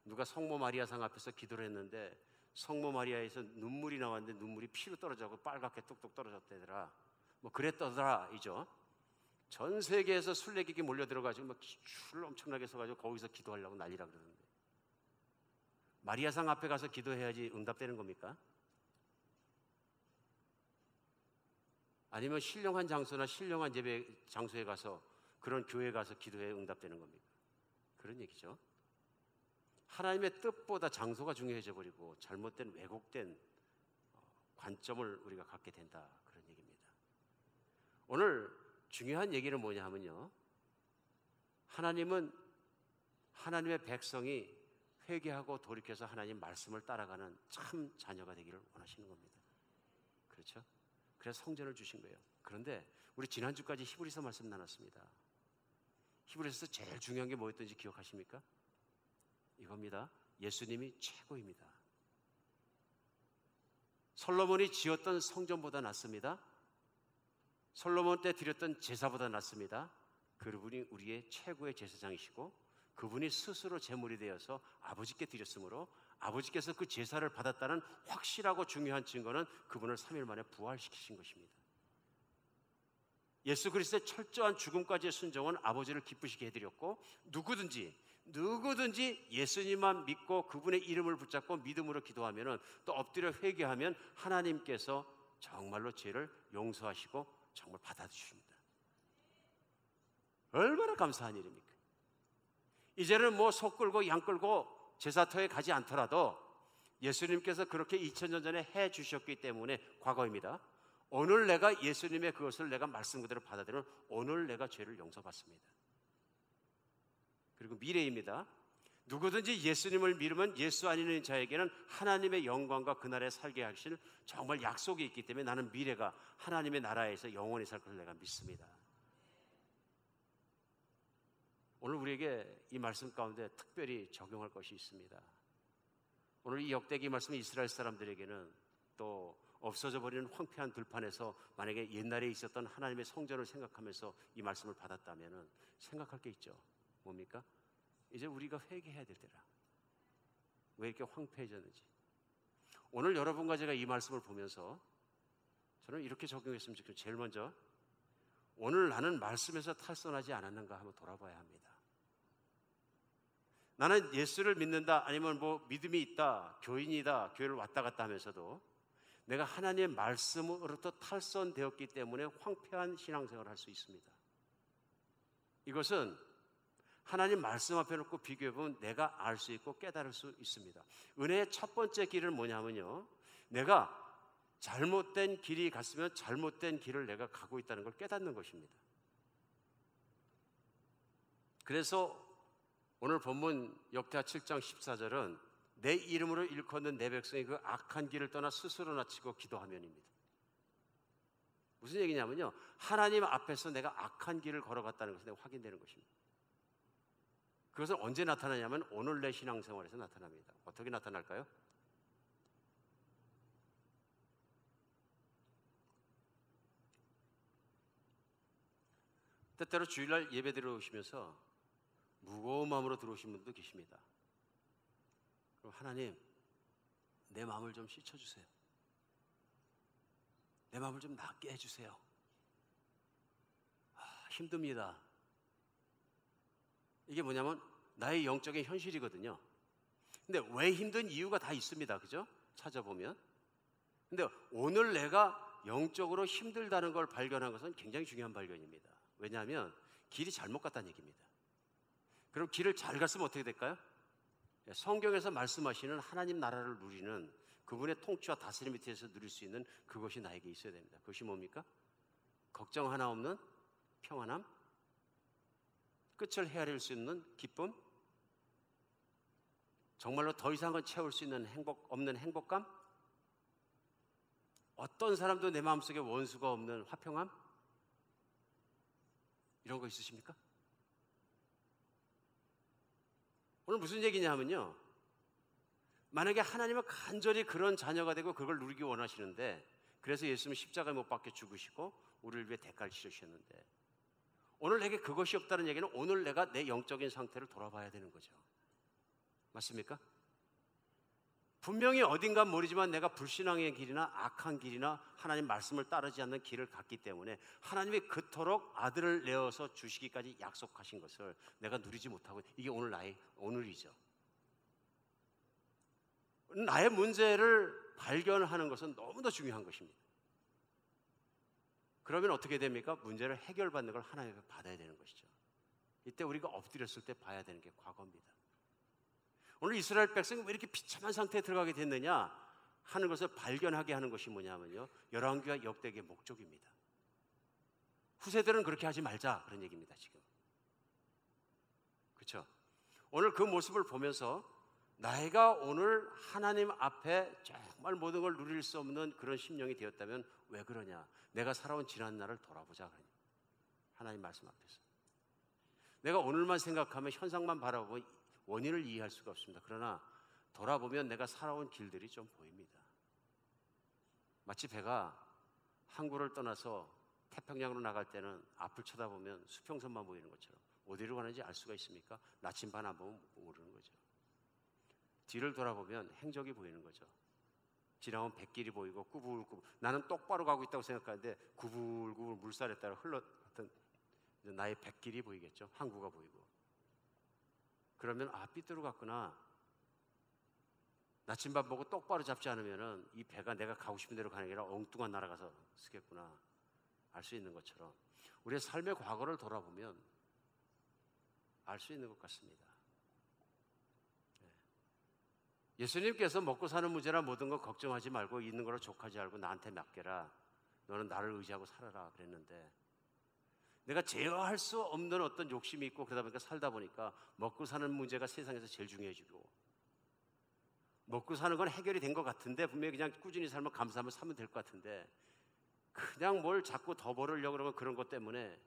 누가 성모 마리아상 앞에서 기도를 했는데 성모 마리아에서 눈물이 나왔는데 눈물이 피로 떨어져서 빨갛게 뚝뚝 떨어졌다더라. 그랬더라 이죠. 전 세계에서 순례객이 몰려들어가지고 줄 엄청나게 서가지고 거기서 기도하려고 난리라 그러는데 마리아상 앞에 가서 기도해야지 응답되는 겁니까? 아니면 신령한 장소나 신령한 예배 장소에 가서 그런 교회에 가서 기도해 응답되는 겁니까? 그런 얘기죠. 하나님의 뜻보다 장소가 중요해져 버리고 잘못된 왜곡된 관점을 우리가 갖게 된다 그런 얘기입니다. 오늘 중요한 얘기는 뭐냐 하면요, 하나님은 하나님의 백성이 회개하고 돌이켜서 하나님 말씀을 따라가는 참 자녀가 되기를 원하시는 겁니다. 그렇죠? 그래서 성전을 주신 거예요. 그런데 우리 지난주까지 히브리서 말씀 나눴습니다. 히브리서에서 제일 중요한 게 뭐였던지 기억하십니까? 이겁니다. 예수님이 최고입니다. 솔로몬이 지었던 성전보다 낫습니다. 솔로몬 때 드렸던 제사보다 낫습니다. 그분이 우리의 최고의 제사장이시고 그분이 스스로 제물이 되어서 아버지께 드렸으므로 아버지께서 그 제사를 받았다는 확실하고 중요한 증거는 그분을 3일 만에 부활시키신 것입니다. 예수 그리스도의 철저한 죽음까지의 순종은 아버지를 기쁘시게 해드렸고 누구든지 예수님만 믿고 그분의 이름을 붙잡고 믿음으로 기도하면 또 엎드려 회개하면 하나님께서 정말로 죄를 용서하시고 정말 받아주십니다. 얼마나 감사한 일입니까? 이제는 소 끌고 양 끌고 제사터에 가지 않더라도 예수님께서 그렇게 2000년 전에 해 주셨기 때문에 과거입니다. 오늘 내가 예수님의 그것을 내가 말씀 그대로 받아들이면 오늘 내가 죄를 용서받습니다. 그리고 미래입니다. 누구든지 예수님을 믿으면 예수 아니는 자에게는 하나님의 영광과 그날에 살게 하실 정말 약속이 있기 때문에 나는 미래가 하나님의 나라에서 영원히 살 것을 내가 믿습니다. 오늘 우리에게 이 말씀 가운데 특별히 적용할 것이 있습니다. 오늘 이 역대기 말씀이 이스라엘 사람들에게는 또 없어져 버리는 황폐한 들판에서 만약에 옛날에 있었던 하나님의 성전을 생각하면서 이 말씀을 받았다면 생각할 게 있죠. 뭡니까? 이제 우리가 회개해야 될 때라. 왜 이렇게 황폐해졌는지. 오늘 여러분과 제가 이 말씀을 보면서 저는 이렇게 적용했으면 좋겠어요. 제일 먼저 오늘 나는 말씀에서 탈선하지 않았는가 한번 돌아봐야 합니다. 나는 예수를 믿는다 아니면 믿음이 있다 교인이다 교회를 왔다 갔다 하면서도 내가 하나님의 말씀으로부터 탈선되었기 때문에 황폐한 신앙생활을 할 수 있습니다. 이것은 하나님 말씀 앞에 놓고 비교해보면 내가 알 수 있고 깨달을 수 있습니다. 은혜의 첫 번째 길은 뭐냐면요, 내가 잘못된 길이 갔으면 잘못된 길을 내가 가고 있다는 걸 깨닫는 것입니다. 그래서 오늘 본문 역대하 7장 14절은 내 이름으로 일컫는 내 백성이 그 악한 길을 떠나 스스로 낮추고 기도하면입니다. 무슨 얘기냐면요, 하나님 앞에서 내가 악한 길을 걸어갔다는 것이 내가 확인되는 것입니다. 그것은 언제 나타나냐면 오늘 내 신앙생활에서 나타납니다. 어떻게 나타날까요? 때때로 주일날 예배 들어오시면서 무거운 마음으로 들어오신 분도 계십니다. 그럼 하나님, 내 마음을 좀 씻어주세요. 내 마음을 좀 낫게 해주세요. 힘듭니다. 이게 뭐냐면 나의 영적인 현실이거든요. 근데 왜 힘든 이유가 다 있습니다. 그죠? 찾아보면. 근데 오늘 내가 영적으로 힘들다는 걸 발견한 것은 굉장히 중요한 발견입니다. 왜냐하면 길이 잘못 갔다는 얘기입니다. 그럼 길을 잘 갔으면 어떻게 될까요? 성경에서 말씀하시는 하나님 나라를 누리는 그분의 통치와 다스림 밑에서 누릴 수 있는 그것이 나에게 있어야 됩니다. 그것이 뭡니까? 걱정 하나 없는 평안함, 끝을 헤아릴 수 있는 기쁨, 정말로 더 이상은 채울 수 있는 없는 행복감, 어떤 사람도 내 마음속에 원수가 없는 화평함, 이런 거 있으십니까? 오늘 무슨 얘기냐 하면요, 만약에 하나님은 간절히 그런 자녀가 되고 그걸 누리기 원하시는데, 그래서 예수님은 십자가에 못 박혀 죽으시고 우리를 위해 대가를 치르셨는데, 오늘 내게 그것이 없다는 얘기는 오늘 내가 내 영적인 상태를 돌아봐야 되는 거죠. 맞습니까? 분명히 어딘가 모르지만 내가 불신앙의 길이나 악한 길이나 하나님 말씀을 따르지 않는 길을 갔기 때문에 하나님이 그토록 아들을 내어서 주시기까지 약속하신 것을 내가 누리지 못하고, 이게 오늘 오늘이죠. 나의 문제를 발견하는 것은 너무나 중요한 것입니다. 그러면 어떻게 됩니까? 문제를 해결받는 걸 하나님께 받아야 되는 것이죠. 이때 우리가 엎드렸을 때 봐야 되는 게 과거입니다. 오늘 이스라엘 백성이 왜 이렇게 비참한 상태에 들어가게 됐느냐 하는 것을 발견하게 하는 것이 뭐냐면요, 열왕기와 역대기의 목적입니다. 후세들은 그렇게 하지 말자, 그런 얘기입니다. 지금 그렇죠? 오늘 그 모습을 보면서 나이가 오늘 하나님 앞에 정말 모든 걸 누릴 수 없는 그런 심령이 되었다면 왜 그러냐? 내가 살아온 지난 날을 돌아보자. 하나님 말씀 앞에서 내가 오늘만 생각하면, 현상만 바라보면 원인을 이해할 수가 없습니다. 그러나 돌아보면 내가 살아온 길들이 좀 보입니다. 마치 배가 항구를 떠나서 태평양으로 나갈 때는 앞을 쳐다보면 수평선만 보이는 것처럼 어디로 가는지 알 수가 있습니까? 나침반 안 보면 모르는 거죠. 뒤를 돌아보면 행적이 보이는 거죠. 지나온 뱃길이 보이고 꾸불꾸불, 나는 똑바로 가고 있다고 생각하는데 구불구불 물살에 따라 흘렀던 나의 뱃길이 보이겠죠. 항구가 보이고. 그러면 삐뚤어 갔구나. 나침반 보고 똑바로 잡지 않으면은 이 배가 내가 가고 싶은 대로 가는 게 아니라 엉뚱한 나라가서 쓰겠구나 알 수 있는 것처럼, 우리의 삶의 과거를 돌아보면 알 수 있는 것 같습니다. 예수님께서 먹고 사는 문제나 모든 거 걱정하지 말고 있는 거로 족하지 말고 나한테 맡겨라. 너는 나를 의지하고 살아라 그랬는데, 내가 제어할 수 없는 어떤 욕심이 있고 그러다 보니까 살다 보니까 먹고 사는 문제가 세상에서 제일 중요해지고, 먹고 사는 건 해결이 된 것 같은데, 분명히 그냥 꾸준히 살면 감사하면 사면 될 것 같은데, 그냥 뭘 자꾸 더 벌으려고 그러면 그런 것 때문에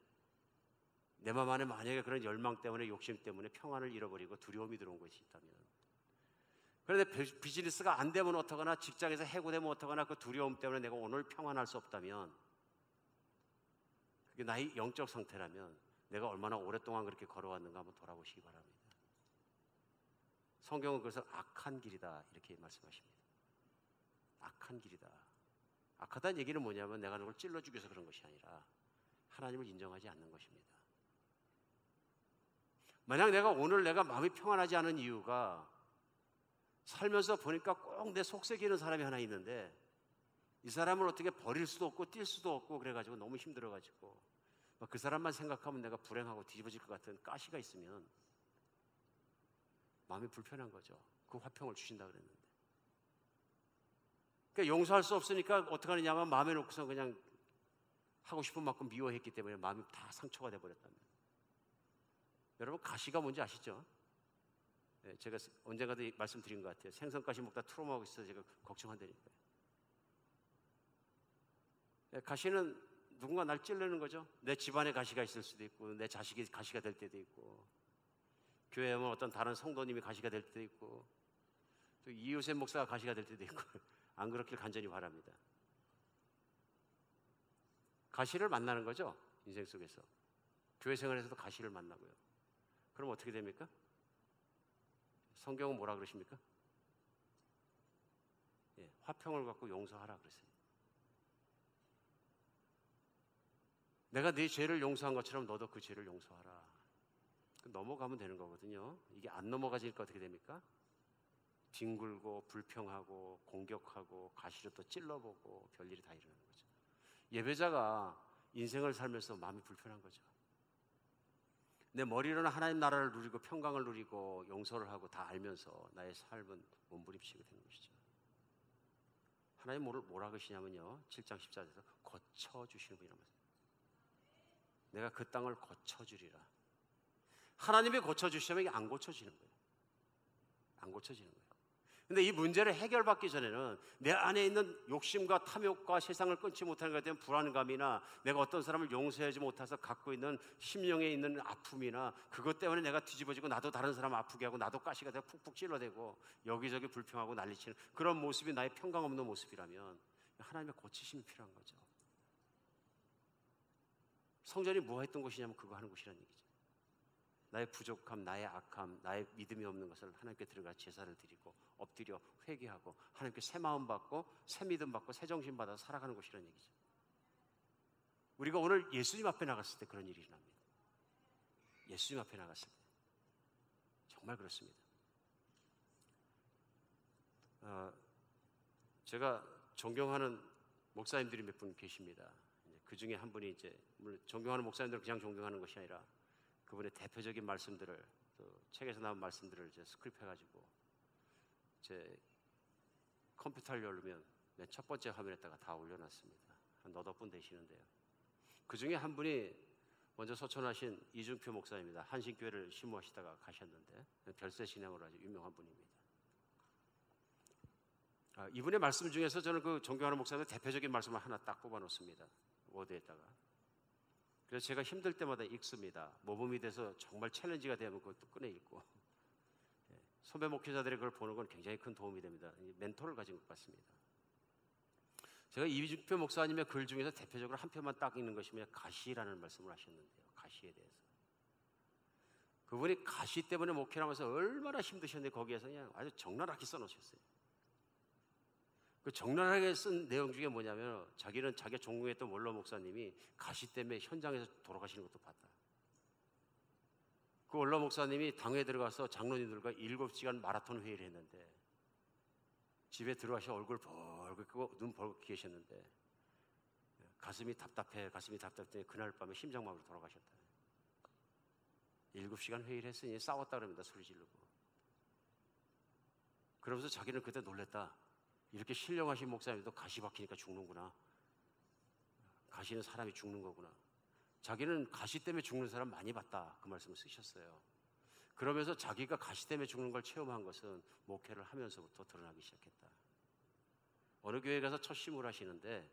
내 맘 안에 만약에 그런 열망 때문에, 욕심 때문에 평안을 잃어버리고 두려움이 들어온 것이 있다면, 그런데 비즈니스가 안 되면 어떡하나, 직장에서 해고되면 어떡하나, 그 두려움 때문에 내가 오늘 평안할 수 없다면, 그게 나의 영적 상태라면 내가 얼마나 오랫동안 그렇게 걸어왔는가 한번 돌아보시기 바랍니다. 성경은 그것을 악한 길이다 이렇게 말씀하십니다. 악한 길이다. 악하다는 얘기는 뭐냐면 내가 누굴 찔러주기 위해서 그런 것이 아니라 하나님을 인정하지 않는 것입니다. 만약 오늘 내가 마음이 평안하지 않은 이유가, 살면서 보니까 꼭 내 속색이는 사람이 하나 있는데 이 사람을 어떻게 버릴 수도 없고 뛸 수도 없고 그래가지고 너무 힘들어가지고 그 사람만 생각하면 내가 불행하고 뒤집어질 것 같은 가시가 있으면 마음이 불편한 거죠. 그 화평을 주신다 그랬는데, 그러니까 용서할 수 없으니까 어떻게 하느냐면 마음에 놓고서 그냥 하고 싶은 만큼 미워했기 때문에 마음이 다 상처가 돼버렸다면, 여러분 가시가 뭔지 아시죠? 네, 제가 언젠가도 말씀드린 것 같아요. 생선가시 먹다 트로마하고 있어서 제가 걱정한다니까요. 네, 가시는 누군가 날 찔르는 거죠. 내 집안에 가시가 있을 수도 있고, 내 자식이 가시가 될 때도 있고, 교회에 오면 어떤 다른 성도님이 가시가 될 때도 있고, 또 이웃의 목사가 가시가 될 때도 있고 안 그렇길 간절히 바랍니다. 가시를 만나는 거죠. 인생 속에서 교회 생활에서도 가시를 만나고요. 그럼 어떻게 됩니까? 성경은 뭐라 그러십니까? 화평을 갖고 용서하라 그랬어요. 내가 네 죄를 용서한 것처럼 너도 그 죄를 용서하라. 넘어가면 되는 거거든요. 이게 안 넘어가지니까 어떻게 됩니까? 뒹굴고 불평하고 공격하고 가시로 또 찔러보고 별일이 다 일어나는 거죠. 예배자가 인생을 살면서 마음이 불편한 거죠. 내 머리로는 하나님 나라를 누리고 평강을 누리고 용서를 하고 다 알면서 나의 삶은 몸부림치게 되는 것이죠. 하나님 뭐라 그러시냐면요, 7장 14절에서 거쳐주시는 분이라면서, 내가 그 땅을 거쳐주리라. 하나님이 고쳐주시면 이게 안 고쳐지는 거예요. 안 고쳐지는 거예요. 근데 이 문제를 해결받기 전에는 내 안에 있는 욕심과 탐욕과 세상을 끊지 못하는 것에 대한 불안감이나 내가 어떤 사람을 용서하지 못해서 갖고 있는 심령에 있는 아픔이나 그것 때문에 내가 뒤집어지고 나도 다른 사람 아프게 하고 나도 가시가 되고 푹푹 찔러대고 여기저기 불평하고 난리치는 그런 모습이 나의 평강 없는 모습이라면 하나님의 고치심이 필요한 거죠. 성전이 뭐 했던 곳이냐면 그거 하는 곳이라는 얘기죠. 나의 부족함, 나의 악함, 나의 믿음이 없는 것을 하나님께 들어가 제사를 드리고 엎드려 회개하고 하나님께 새 마음 받고 새 믿음 받고 새 정신 받아서 살아가는 곳이라는 얘기죠. 우리가 오늘 예수님 앞에 나갔을 때 그런 일이 일어납니다. 예수님 앞에 나갔을 때 정말 그렇습니다. 제가 존경하는 목사님들이 몇 분 계십니다. 그 중에 한 분이 이제 물론 존경하는 목사님들을 그냥 존경하는 것이 아니라 그분의 대표적인 말씀들을 또 책에서 나온 말씀들을 이제 스크립해가지고 제 컴퓨터를 열면 맨 첫 번째 화면에다가 다 올려놨습니다. 한 너댓 분 되시는데요. 그 중에 한 분이 먼저 소천하신 이준표 목사입니다. 한신교회를 심무하시다가 가셨는데 별세 신앙으로 아주 유명한 분입니다. 이분의 말씀 중에서 저는 그 존경하는 목사님의 대표적인 말씀을 하나 딱 뽑아놓습니다. 워드에다가. 그래서 제가 힘들 때마다 읽습니다. 모범이 돼서 정말 챌린지가 되면 그것도 꺼내 읽고. 선배 목회자들의 그걸 보는 건 굉장히 큰 도움이 됩니다. 멘토를 가진 것 같습니다. 제가 이준표 목사님의 글 중에서 대표적으로 한 편만 딱 읽는 것이 뭐냐 가시라는 말씀을 하셨는데요. 가시에 대해서. 그분이 가시 때문에 목회를 하면서 얼마나 힘드셨는데 거기에서 그냥 아주 적나라하게 써놓으셨어요. 그 적나라하게 쓴 내용 중에 뭐냐면 자기는 자기가 존경했던 원로 목사님이 가시 때문에 현장에서 돌아가시는 것도 봤다. 그 원로 목사님이 당회에 들어가서 장로님들과 7시간 마라톤 회의를 했는데 집에 들어가셔 얼굴 벌겋게 끄고 눈 벌겋게 계셨는데 가슴이 답답해 그날 밤에 심장마비로 돌아가셨다. 7시간 회의를 했으니 싸웠다 그럽니다. 소리 지르고. 그러면서 자기는 그때 놀랬다. 이렇게 신령하신 목사님도 가시 박히니까 죽는구나. 가시는 사람이 죽는 거구나. 자기는 가시 때문에 죽는 사람 많이 봤다. 그 말씀을 쓰셨어요. 그러면서 자기가 가시 때문에 죽는 걸 체험한 것은 목회를 하면서부터 드러나기 시작했다. 어느 교회 가서 첫 심을 하시는데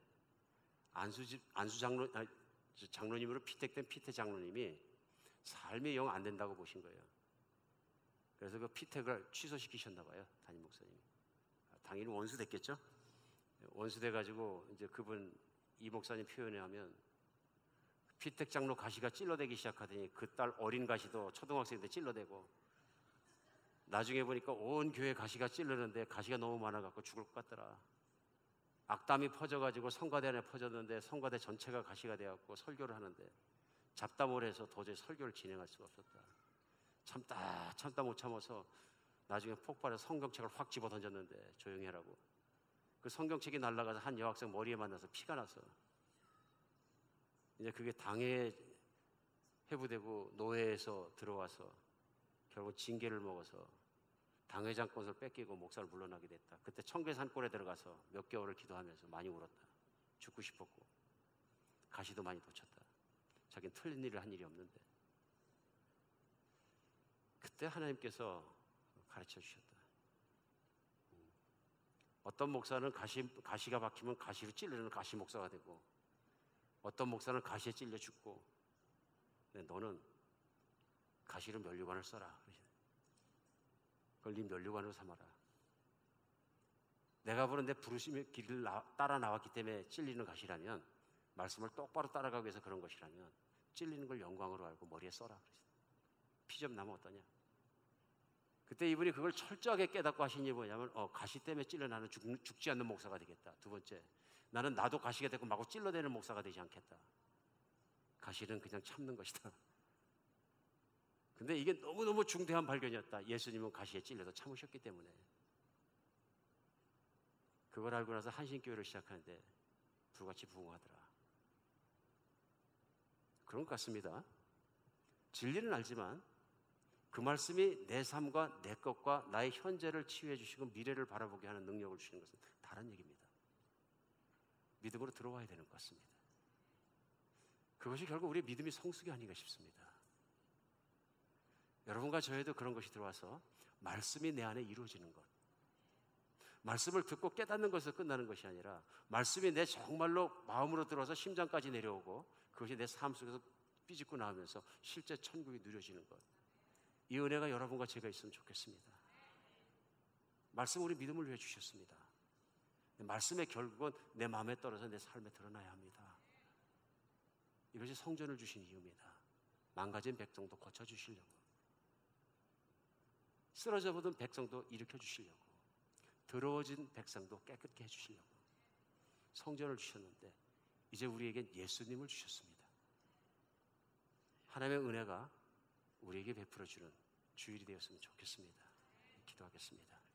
장로님으로 피택된 피태 장로님이 삶이 영 안 된다고 보신 거예요. 그래서 그 피택을 취소시키셨나 봐요. 담임 목사님이. 당연히 원수 됐겠죠. 원수 돼가지고 이제 그분 이 목사님 표현에 하면 피택 장로 가시가 찔러대기 시작하더니 그 딸 어린 가시도 초등학생인데 찔러대고 나중에 보니까 온 교회 가시가 찔르는데 가시가 너무 많아갖고 죽을 것 같더라. 악담이 퍼져가지고 성가대 안에 퍼졌는데 성가대 전체가 가시가 돼갖고 설교를 하는데 잡담을 해서 도저히 설교를 진행할 수가 없었다. 참다 못 참아서 나중에 폭발해서 성경책을 확 집어 던졌는데 조용히 하라고. 그 성경책이 날아가서 한 여학생 머리에 만나서 피가 나서 이제 그게 당에 회부되고 노회에서 들어와서 결국 징계를 먹어서 당회장권을 뺏기고 목사를 물러나게 됐다. 그때 청계산골에 들어가서 몇 개월을 기도하면서 많이 울었다. 죽고 싶었고 가시도 많이 놓쳤다. 자기는 틀린 일을 한 일이 없는데 그때 하나님께서 가르쳐 주셨다. 어떤 목사는 가시가 박히면 가시로 찔리는 가시 목사가 되고 어떤 목사는 가시에 찔려 죽고 너는 가시로 면류관을 써라. 그걸 네 면류관으로 삼아라. 내가 부른 내 부르심의 길을 따라 나왔기 때문에 찔리는 가시라면 말씀을 똑바로 따라가기 위해서 그런 것이라면 찔리는 걸 영광으로 알고 머리에 써라. 피 좀 나면 어떠냐. 그때 이분이 그걸 철저하게 깨닫고 하신 일이 뭐냐면 가시 때문에 찔려 나는 죽지 않는 목사가 되겠다. 두 번째, 나는 나도 가시가 되고 마구 찔러대는 목사가 되지 않겠다. 가시는 그냥 참는 것이다. 근데 이게 너무너무 중대한 발견이었다. 예수님은 가시에 찔려도 참으셨기 때문에. 그걸 알고 나서 한신교회를 시작하는데 불같이 부흥하더라. 그런 것 같습니다. 진리는 알지만 그 말씀이 내 삶과 내 것과 나의 현재를 치유해 주시고 미래를 바라보게 하는 능력을 주시는 것은 다른 얘기입니다. 믿음으로 들어와야 되는 것 같습니다. 그것이 결국 우리의 믿음이 성숙이 아닌가 싶습니다. 여러분과 저에도 그런 것이 들어와서 말씀이 내 안에 이루어지는 것, 말씀을 듣고 깨닫는 것에서 끝나는 것이 아니라 말씀이 내 정말로 마음으로 들어서 심장까지 내려오고 그것이 내 삶 속에서 삐집고 나오면서 실제 천국이 누려지는 것. 이 은혜가 여러분과 제가 있으면 좋겠습니다. 말씀 우리 믿음을 위해 주셨습니다. 말씀의 결국은 내 마음에 떨어져 내 삶에 드러나야 합니다. 이것이 성전을 주신 이유입니다. 망가진 백성도 고쳐주시려고, 쓰러져 보던 백성도 일으켜 주시려고, 더러워진 백성도 깨끗게 해주시려고 성전을 주셨는데 이제 우리에겐 예수님을 주셨습니다. 하나님의 은혜가 우리에게 베풀어주는 주일이 되었으면 좋겠습니다. 기도하겠습니다.